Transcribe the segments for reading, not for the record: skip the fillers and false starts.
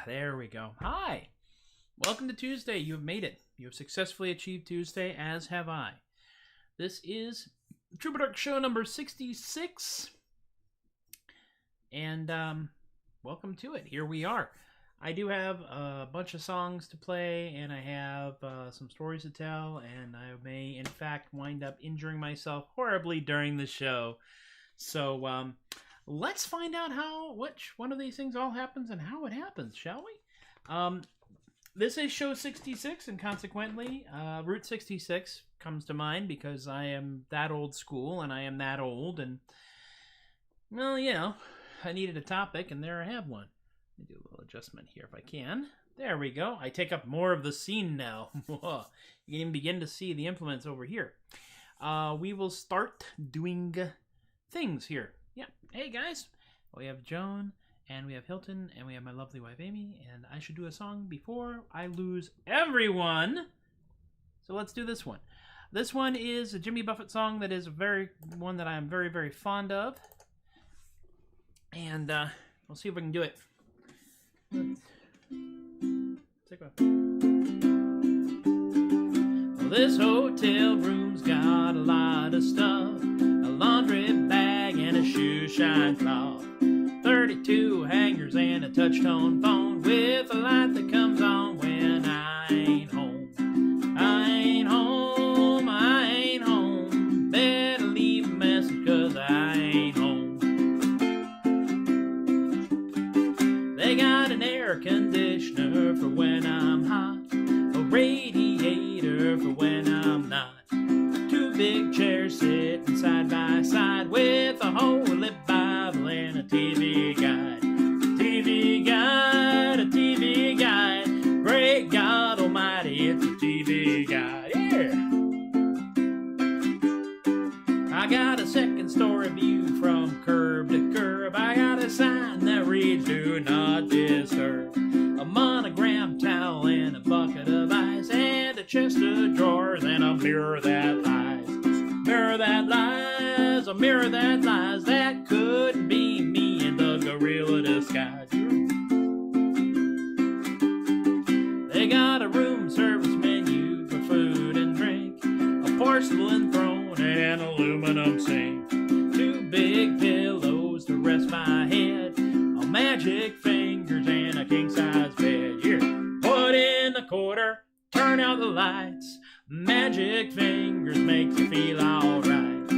There we go. Hi. Welcome to Tuesday. You have made it. You have successfully achieved Tuesday, as have I. This is Troubadork show number 66. And welcome to it. Here we are. I do have a bunch of songs to play, and I have some stories to tell, and I may, in fact, wind up injuring myself horribly during the show. So, let's find out which one of these things all happens and how it happens, shall we? This is show 66, and consequently, Route 66 comes to mind because I am that old school, and I am that old, and, well, you know, I needed a topic, and there I have one. Let me do a little adjustment here if I can. There we go. I take up more of the scene now. You can even begin to see the implements over here. We will start doing things here. Yeah. Hey, guys. We have Joan, and we have Hilton, and we have my lovely wife, Amy, and I should do a song before I lose everyone. So let's do this one. This one is a Jimmy Buffett song that is one that I am very, very fond of. And we'll see if we can do it. Well, this hotel room's got a lot of stuff. A laundry bag and a shoe shine cloth. 32 hangers and a touch-tone phone with a light that comes on when I ain't home. I ain't home, I ain't home. Better leave a message 'cause I ain't home. They got an air conditioner for when I'm hot, a radiator for when I'm not. Two big chairs sitting side by side with a Holy Bible and a TV guide. TV guide, a TV guide. Great God Almighty, it's a TV guide. Yeah! I got a second story view from curb to curb. I got a sign that reads, "Do not disturb." A monogram towel and a bucket of ice and a chest of drawers and a mirror that lies. Mirror that lies, a mirror that lies. That could be me in the gorilla disguise. They got a room service menu for food and drink, a porcelain throne and an aluminum sink. Two big pillows to rest my head, a magic fingers and a king-size bed. Yeah. Put in the quarter, turn out the lights. Magic fingers makes you feel alright.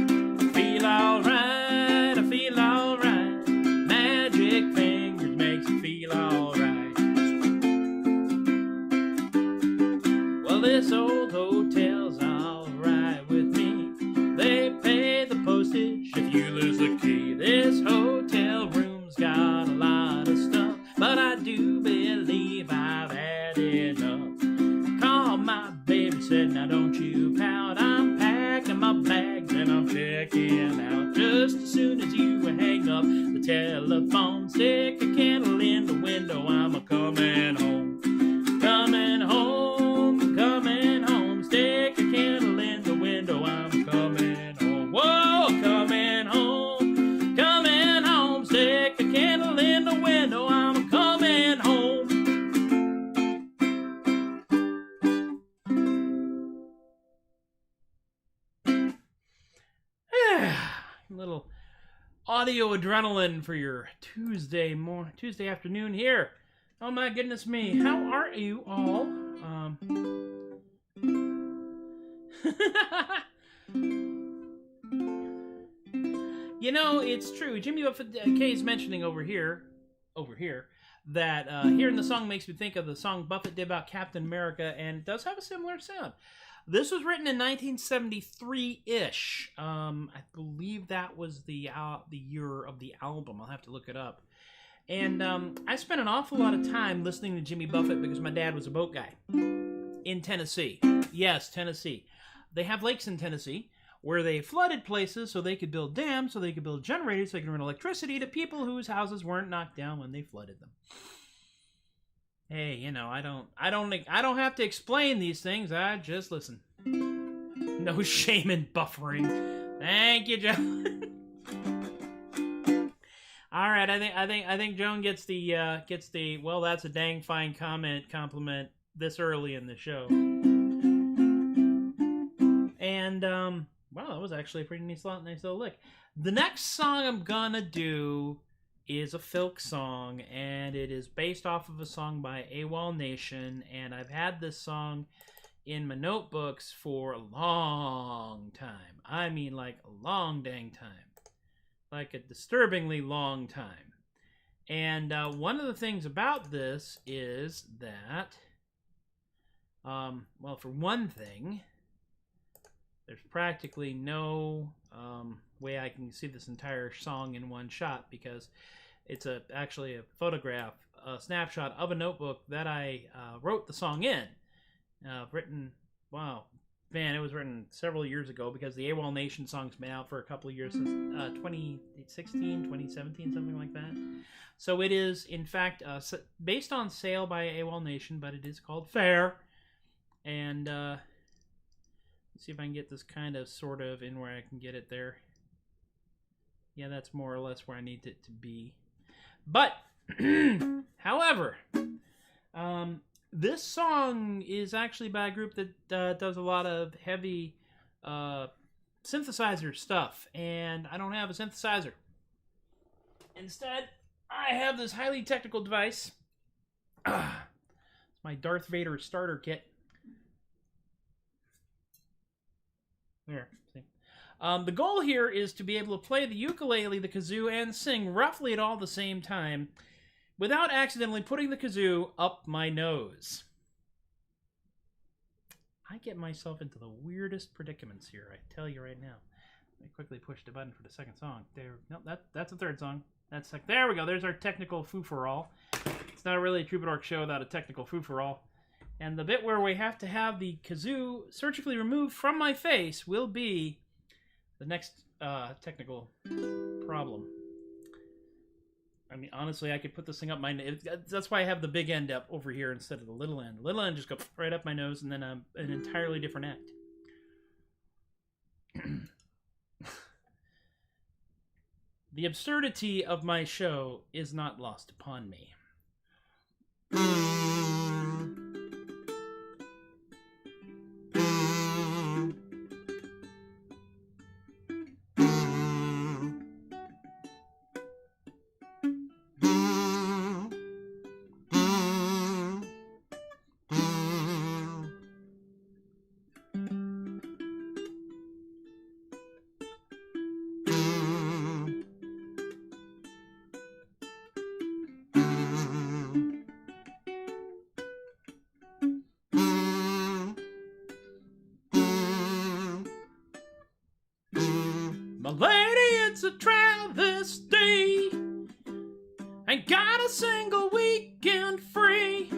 Feel alright, I feel alright. Magic fingers makes you feel alright. Well, this old hotel's alright with me. They pay the postage if you lose the key. This hotel room's got a lot of stuff, but I do believe I've had enough. Call my baby, said, "Now don't you pout. I'm packing my bags and I'm checking out." Just as soon as you hang up the telephone, stick a candle in the window. I'm a-coming home. Coming home, coming home. Stick a candle in the window. I'm coming home. Whoa, coming home, coming home. Stick a candle in the window. I'm coming home. Little audio adrenaline for your Tuesday afternoon here. Oh my goodness me, how are you all? You know, it's true. Jimmy Buffett K's mentioning over here, that hearing the song makes me think of the song Buffett did about Captain America, and it does have a similar sound. This was written in 1973-ish. I believe that was the year of the album. I'll have to look it up. And I spent an awful lot of time listening to Jimmy Buffett because my dad was a boat guy in Tennessee. Yes, Tennessee. They have lakes in Tennessee where they flooded places so they could build dams, so they could build generators, so they could run electricity to people whose houses weren't knocked down when they flooded them. Hey, you know, I don't have to explain these things. I just listen. No shame in buffering. Thank you, Joan. All right, I think Joan gets the well, that's a dang fine compliment this early in the show. And well, that was actually a pretty nice little lick. The next song I'm gonna do is a folk song, and it is based off of a song by AWOL Nation, and I've had this song in my notebooks for a long time. I mean, like a long dang time. Like a disturbingly long time. And one of the things about this is that, well, for one thing, there's practically no way I can see this entire song in one shot, because it's actually a photograph, a snapshot of a notebook that I wrote the song in. Written, wow, man, it was written several years ago, because the AWOL Nation song's been out for a couple of years, since 2016, 2017, something like that. So it is, in fact, based on Sail by AWOL Nation, but it is called FAIRE. And let's see if I can get this kind of, sort of, in where I can get it there. Yeah, that's more or less where I need it to be. But, however, this song is actually by a group that does a lot of heavy synthesizer stuff, and I don't have a synthesizer. Instead, I have this highly technical device. It's my Darth Vader starter kit. There, see. The goal here is to be able to play the ukulele, the kazoo, and sing roughly at all the same time, without accidentally putting the kazoo up my nose. I get myself into the weirdest predicaments here, I tell you right now. Let me quickly push the button for the second song. There, no, that's the third song. There we go. There's our technical foo-for-all. It's not really a Troubadork show without a technical foo-for-all. And the bit where we have to have the kazoo surgically removed from my face will be the next technical problem. I mean, honestly, I could put this thing up my nose. That's why I have the big end up over here instead of the little end. The little end just goes right up my nose, and then an entirely different act. The absurdity of my show is not lost upon me. My lady, it's a travesty. Ain't got a single weekend free.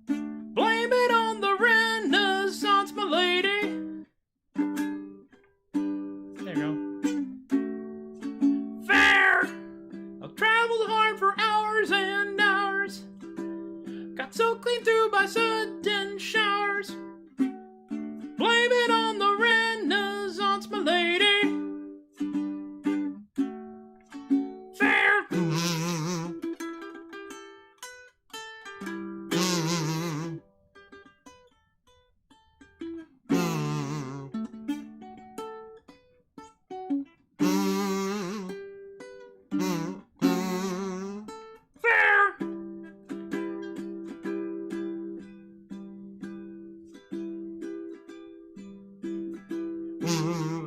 Blame it on the Renaissance, my lady. There you go. Fair. I've traveled hard for hours and hours. Got so clean through by sudden showers. Blame it on the Renaissance, my lady.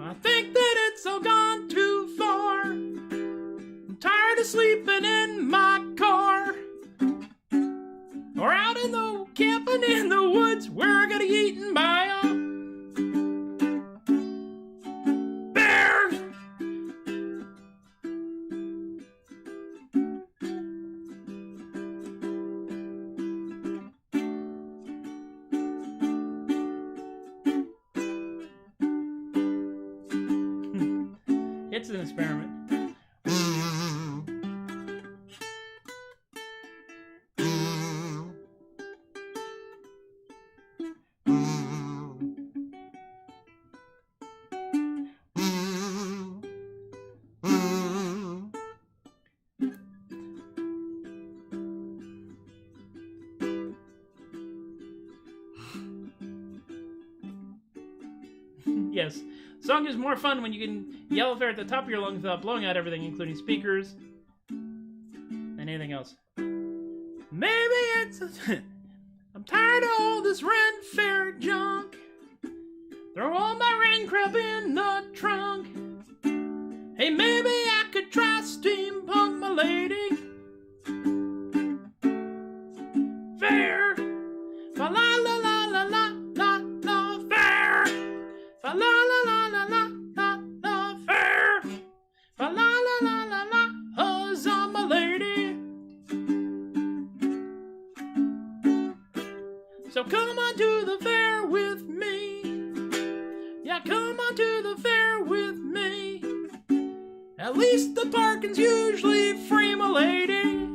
I think that it's all gone too far. I'm tired of sleeping in my car, or out in the camping in the woods where I got eaten by a It's an experiment. Yes. Song is more fun when you can yell FAIRE at the top of your lungs without blowing out everything, including speakers and anything else. Maybe it's... I'm tired of all this rent FAIRE junk. Throw all my rain crap in the trunk. Hey, maybe I could try steampunk my lady. FAIRE. Fa la la la la la la la FAIRE. Fa la la la la la la la FAIRE. Fa la la la la la huzzah my lady. So come on to the FAIRE with me. Yeah, come on to the FAIRE with me. At least the parking's usually free, my lady.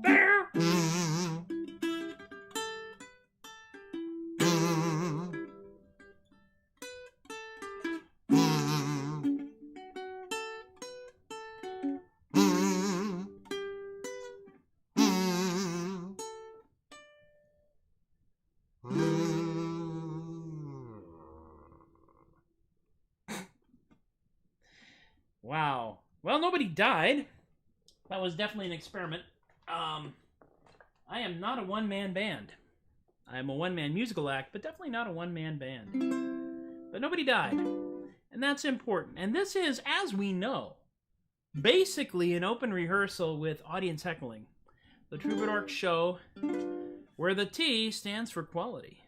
FAIRE. Wow. Well, nobody died. That was definitely an experiment. I am not a one-man band. I am a one-man musical act, but definitely not a one-man band. But nobody died. And that's important. And this is, as we know, basically an open rehearsal with audience heckling. The Troubadork show, where the T stands for quality.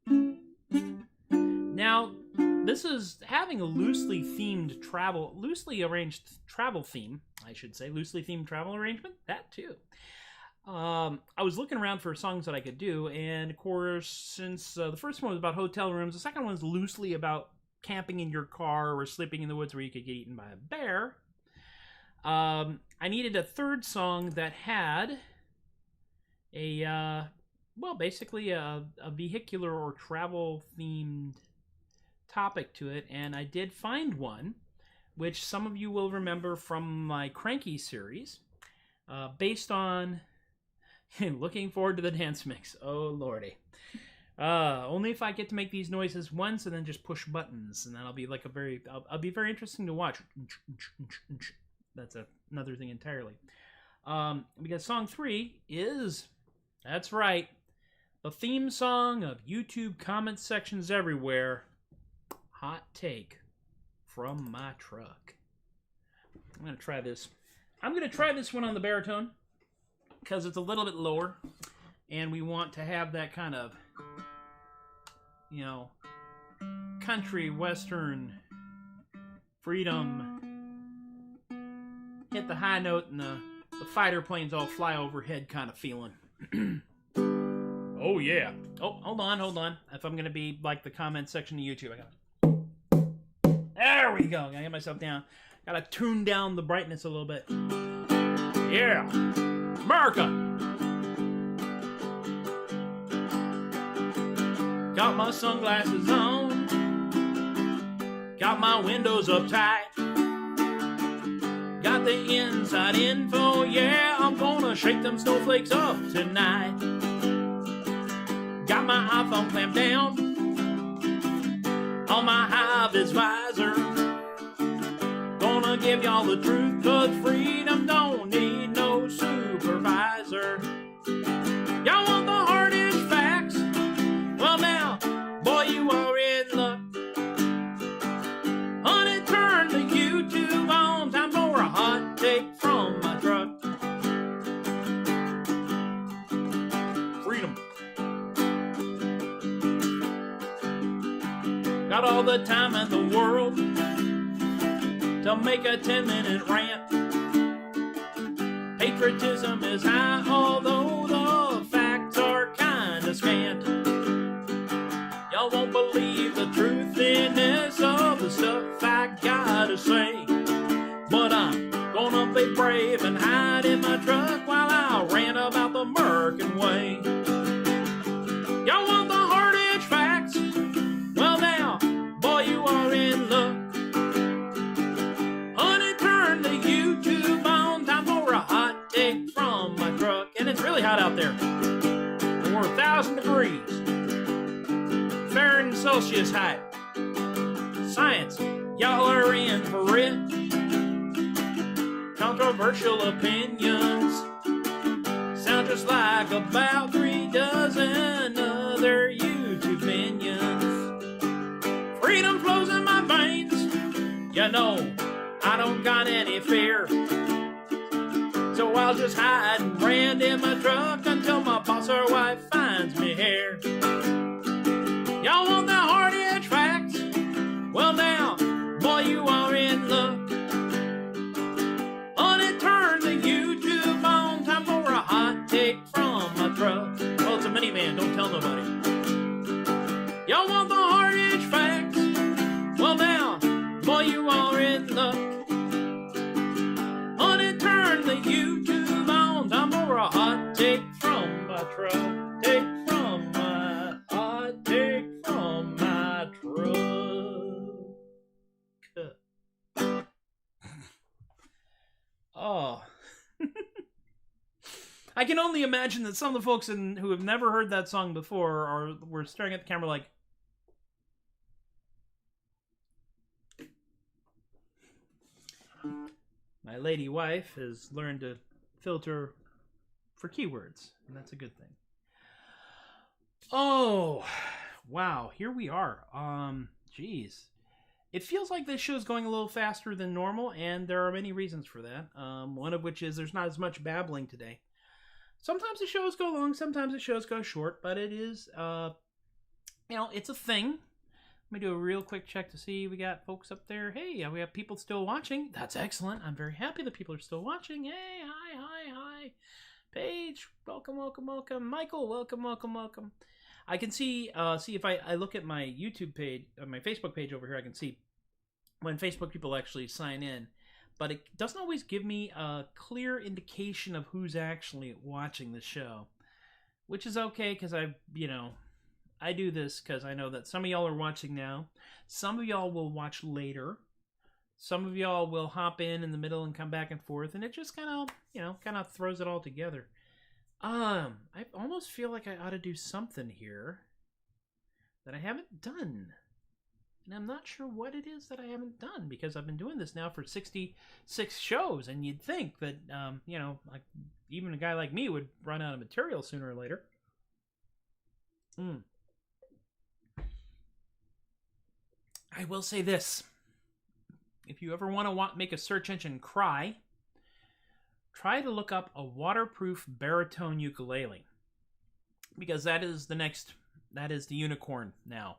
Now, this is having a loosely arranged travel theme, I should say. Loosely themed travel arrangement, that too. I was looking around for songs that I could do, and of course, since the first one was about hotel rooms, the second one was loosely about camping in your car or sleeping in the woods where you could get eaten by a bear. I needed a third song that had basically a vehicular or travel-themed topic to it, and I did find one, which some of you will remember from my Cranky series, based on looking forward to the dance mix. Oh lordy. Only if I get to make these noises once and then just push buttons, and that'll be like I'll be very interesting to watch. That's another thing entirely. Because song 3 is, that's right, the theme song of YouTube comment sections everywhere. Hot take from my truck. I'm going to try this. I'm going to try this one on the baritone because it's a little bit lower, and we want to have that kind of, country, western, freedom, hit the high note, and the fighter planes all fly overhead kind of feeling. Oh, yeah. Oh, hold on. If I'm going to be like the comment section of YouTube, I got there we go. Gotta get myself down. Gotta tune down the brightness a little bit. Yeah. America. Got my sunglasses on. Got my windows up tight. Got the inside info. Yeah, I'm gonna shake them snowflakes up tonight. Got my iPhone clamped down on my high-vis visor. Gonna give y'all the truth, 'cause freedom don't need no supervisor. Y'all want the hardest facts? Well now, boy, you are in luck. Honey, turn the YouTube on. Time for a hot take from my truck. Freedom. Got all the time in the world to make a 10-minute rant. Patriotism is high, although the facts are kinda scant. Y'all won't believe the truth in this my truck while I ran about the American way. Y'all want the hard edge facts? Well now, boy, you are in luck. Honey, turn the YouTube on, time for a hot take from my truck. And it's really hot out there. Over 1,000 degrees. Fahrenheit Celsius high. Science, y'all are in for it. Controversial opinions sound just like about 3 dozen other YouTube minions. Freedom flows in my veins. You know, I don't got any fear. So I'll just hide and brand in my truck until my boss or wife finds me here. Y'all want the hard edge facts? Well now, boy, you are in luck. Honey, turn the YouTube on, time for a hot take from my truck. Well, it's a minivan, don't tell nobody. Y'all want the hard edge facts? Well now, boy, you are in luck. Honey, turn the YouTube on, time for a hot take from my truck. Take from my hot take from my truck. Oh. I can only imagine that some of the folks who have never heard that song before were staring at the camera like, my lady wife has learned to filter for keywords, and that's a good thing. Oh, wow, here we are. Geez. It feels like this show's going a little faster than normal, and there are many reasons for that. One of which is there's not as much babbling today. Sometimes the shows go long, sometimes the shows go short, but it is, it's a thing. Let me do a real quick check to see we got folks up there. Hey, we have people still watching. That's excellent. I'm very happy that people are still watching. Hey, hi. Paige, welcome. Michael, welcome. I can see if I look at my YouTube page, my Facebook page over here, I can see when Facebook people actually sign in. But it doesn't always give me a clear indication of who's actually watching the show. Which is okay, because I do this because I know that some of y'all are watching now. Some of y'all will watch later. Some of y'all will hop in the middle and come back and forth, and it just kind of throws it all together. I almost feel like I ought to do something here that I haven't done. And I'm not sure what it is that I haven't done, because I've been doing this now for 66 shows, and you'd think that, like even a guy like me would run out of material sooner or later. I will say this. If you ever want to make a search engine cry, try to look up a waterproof baritone ukulele. Because that is the unicorn now.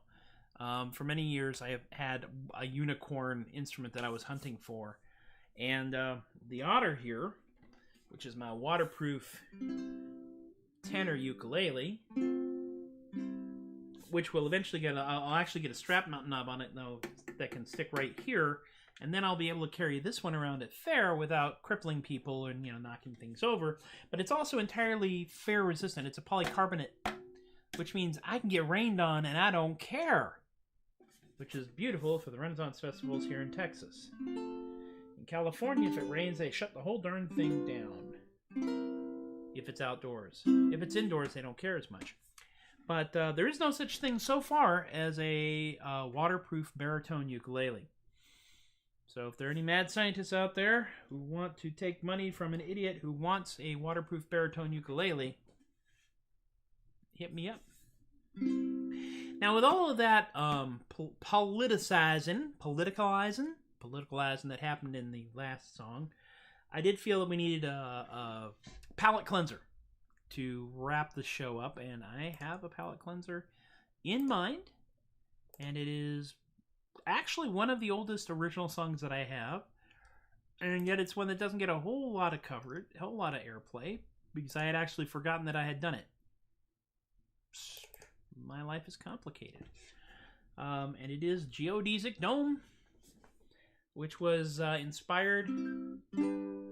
For many years, I have had a unicorn instrument that I was hunting for. And the otter here, which is my waterproof tenor ukulele, which will eventually I'll actually get a strap mount knob on it though that can stick right here, and then I'll be able to carry this one around at FAIRE without crippling people and knocking things over. But it's also entirely FAIRE resistant. It's a polycarbonate, which means I can get rained on and I don't care, which is beautiful for the Renaissance festivals here in Texas. In California, if it rains, they shut the whole darn thing down. If it's outdoors. If it's indoors, they don't care as much. But there is no such thing so far as a waterproof baritone ukulele. So if there are any mad scientists out there who want to take money from an idiot who wants a waterproof baritone ukulele, hit me up. Now, with all of that politicalizing that happened in the last song, I did feel that we needed a palate cleanser to wrap the show up, and I have a palate cleanser in mind, and it is actually one of the oldest original songs that I have, and yet it's one that doesn't get a whole lot of coverage, a whole lot of airplay, because I had actually forgotten that I had done it. My life is complicated. And it is Geodesic Dome which was inspired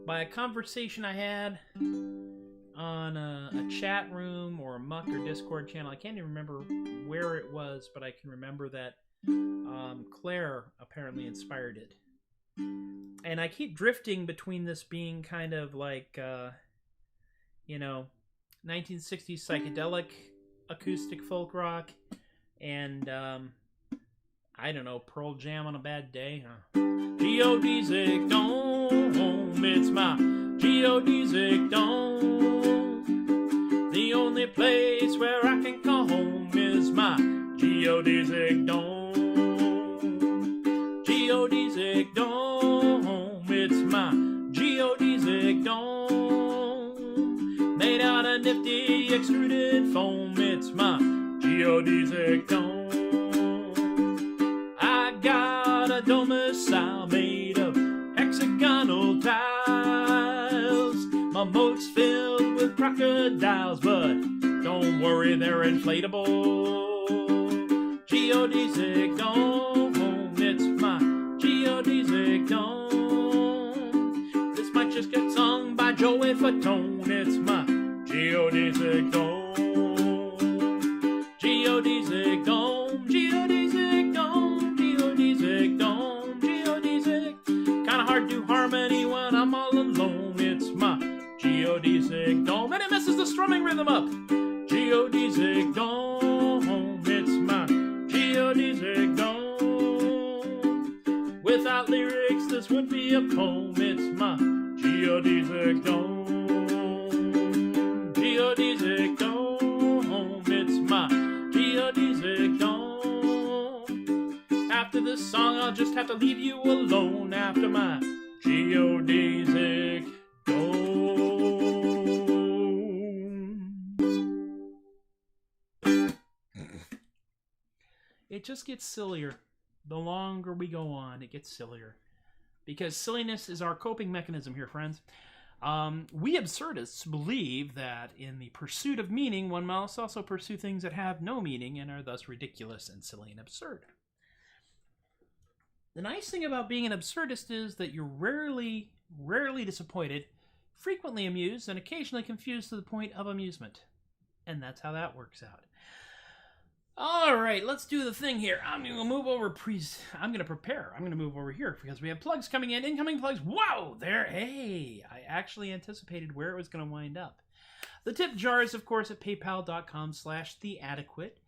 by a conversation I had on a chat room or a Muck or Discord channel. I can't even remember where it was, but I can remember that Claire apparently inspired it. And I keep drifting between this being kind of like, 1960s psychedelic acoustic folk rock and, I don't know, Pearl Jam on a bad day. Geodesic dome, it's my geodesic dome. The only place where I can call home is my geodesic dome. Geodesic dome, it's my geodesic dome. Made out of nifty extruded foam, it's my geodesic dome. I got a domicile made of hexagonal tiles. My moat's filled with crocodiles, but don't worry, they're inflatable. Geodesic dome, it's my geodesic dome. This might just get sung by Joey Fatone, it's my geodesic dome. Geodesic dome, geodesic dome, geodesic dome, geodesic. Kinda hard to harmony when I'm all alone, it's my geodesic dome. And it messes the strumming rhythm up. Geodesic dome, it's my geodesic dome. Without lyrics, this would be a poem, it's my geodesic dome. Geodesic dome, it's my geodesic dome. After this song, I'll just have to leave you alone after my geodesic dome. It just gets sillier. The longer we go on, it gets sillier. Because silliness is our coping mechanism here, friends. We absurdists believe that in the pursuit of meaning, one must also pursue things that have no meaning and are thus ridiculous and silly and absurd. The nice thing about being an absurdist is that you're rarely disappointed, frequently amused, and occasionally confused to the point of amusement. And that's how that works out. All right, let's do the thing here. I'm going to move over. I'm going to prepare. I'm going to move over here because we have plugs coming in. Incoming plugs. Whoa, there. Hey, I actually anticipated where it was going to wind up. The tip jar is, of course, at paypal.com/theadequate.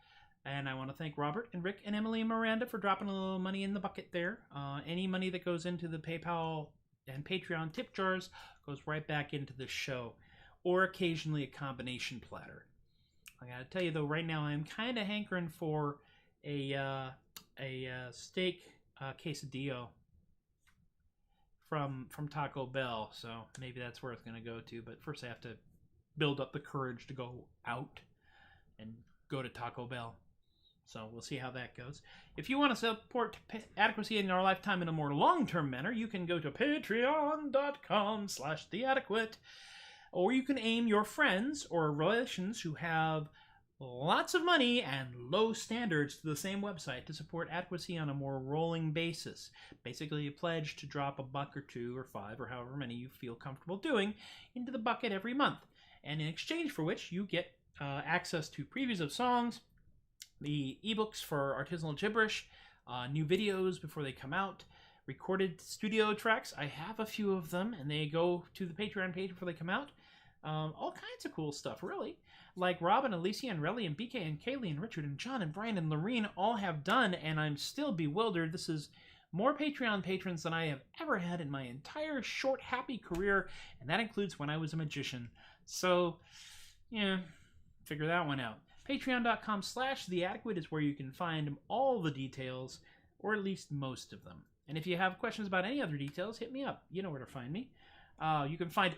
And I want to thank Robert and Rick and Emily and Miranda for dropping a little money in the bucket there. Any money that goes into the PayPal and Patreon tip jars goes right back into the show, or occasionally a combination platter. I gotta tell you though, right now I'm kind of hankering for a steak quesadillo from Taco Bell, so maybe that's where it's gonna go to. But first, I have to build up the courage to go out and go to Taco Bell. So we'll see how that goes. If you want to support Adequacy in our lifetime in a more long-term manner, you can go to patreon.com/theadequate. Or you can aim your friends or relations who have lots of money and low standards to the same website to support Adequacy on a more rolling basis. Basically, you pledge to drop $1 or $2 or $5 or however many you feel comfortable doing into the bucket every month. And in exchange for which, you get access to previews of songs, the ebooks for Artisanal Gibberish, new videos before they come out, recorded studio tracks. I have a few of them, and they go to the Patreon page before they come out. All kinds of cool stuff, really. Like Robin, Alicia, and Relly, and BK, and Kaylee, and Richard, and John, and Brian, and Lorene all have done, and I'm still bewildered. This is more Patreon patrons than I have ever had in my entire short, happy career, and that includes when I was a magician. So, yeah, figure that one out. Patreon.com/theadequate is where you can find all the details, or at least most of them. And if you have questions about any other details, hit me up. You know where to find me. You can find...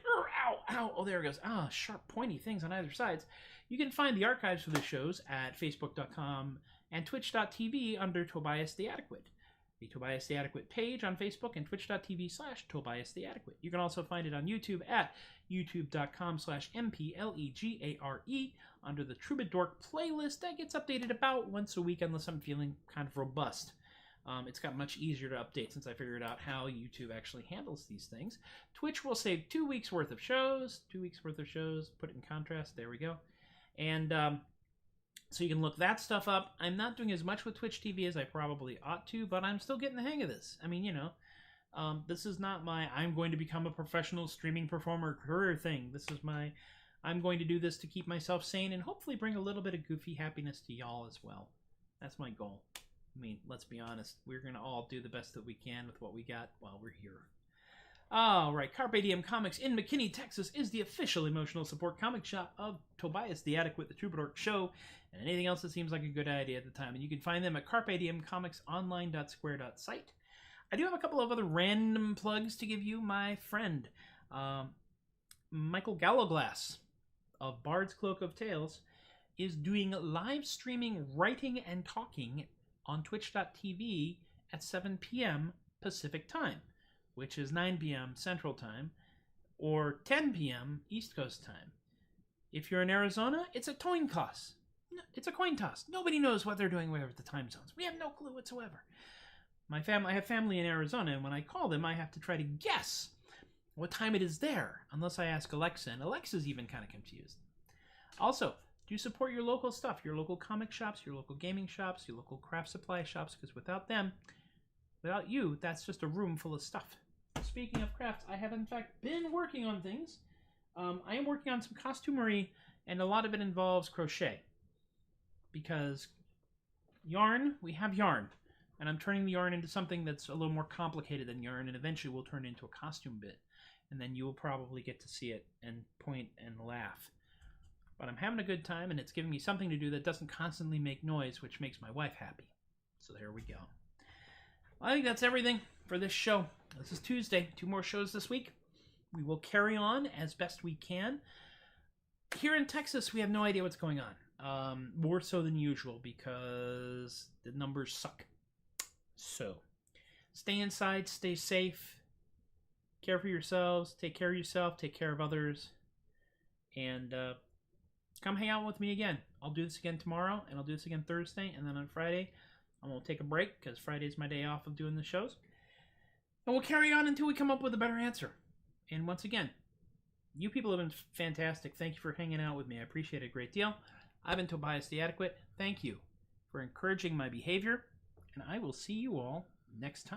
Oh, there it goes. Sharp, pointy things on either sides. You can find the archives for the shows at facebook.com and twitch.tv under Tobias the Adequate. The Tobias the Adequate page on Facebook and twitch.tv/Tobias the Adequate. You can also find it on YouTube at youtube.com/MPLEGARE under the Troubadork playlist that gets updated about once a week unless I'm feeling kind of robust. It's got much easier to update since I figured out how YouTube actually handles these things. Twitch will save 2 weeks worth of shows. 2 weeks worth of shows. Put it in contrast. There we go. And so you can look that stuff up. I'm not doing as much with Twitch TV as I probably ought to, but I'm still getting the hang of this. I mean, you know, this is not my I'm going to become a professional streaming performer career thing. This is my I'm going to do this to keep myself sane and hopefully bring a little bit of goofy happiness to y'all as well. That's my goal. I mean, let's be honest. We're going to all do the best that we can with what we got while we're here. All right, Carpe Diem Comics in McKinney, Texas is the official emotional support comic shop of Tobias the Adequate, the Troubadork Show, and anything else that seems like a good idea at the time. And you can find them at carpediemcomicsonline.square.site. I do have a couple of other random plugs to give you. My friend, Michael Galloglass of Bard's Cloak of Tales, is doing live streaming, writing, and talking on twitch.tv at 7 p.m. Pacific Time, which is 9 p.m. Central Time, or 10 p.m. East Coast Time. If you're in Arizona, it's a coin toss. It's a coin toss. Nobody knows what they're doing with the time zones. We have no clue whatsoever. I have family in Arizona, and when I call them, I have to try to guess what time it is there, unless I ask Alexa, and Alexa's even kind of confused. Also, do support your local stuff, your local comic shops, your local gaming shops, your local craft supply shops, because without them, without you, that's just a room full of stuff. Speaking of crafts, I have in fact been working on things. I am working on some costumery, and a lot of it involves crochet. Because yarn, we have yarn. And I'm turning the yarn into something that's a little more complicated than yarn, and eventually will turn into a costume bit. And then you will probably get to see it and point and laugh. But I'm having a good time, and it's giving me something to do that doesn't constantly make noise, which makes my wife happy. So there we go. Well, I think that's everything for this show. This is Tuesday. 2 more shows this week. We will carry on as best we can. Here in Texas, we have no idea what's going on. More so than usual because the numbers suck. So, stay inside, stay safe, care for yourselves, take care of yourself, take care of others, and come hang out with me again. I'll do this again tomorrow, and I'll do this again Thursday, and then on Friday, I'm going to take a break because Friday's my day off of doing the shows. And we'll carry on until we come up with a better answer. And once again, you people have been fantastic. Thank you for hanging out with me. I appreciate it a great deal. I've been Tobias the Adequate. Thank you for encouraging my behavior, and I will see you all next time.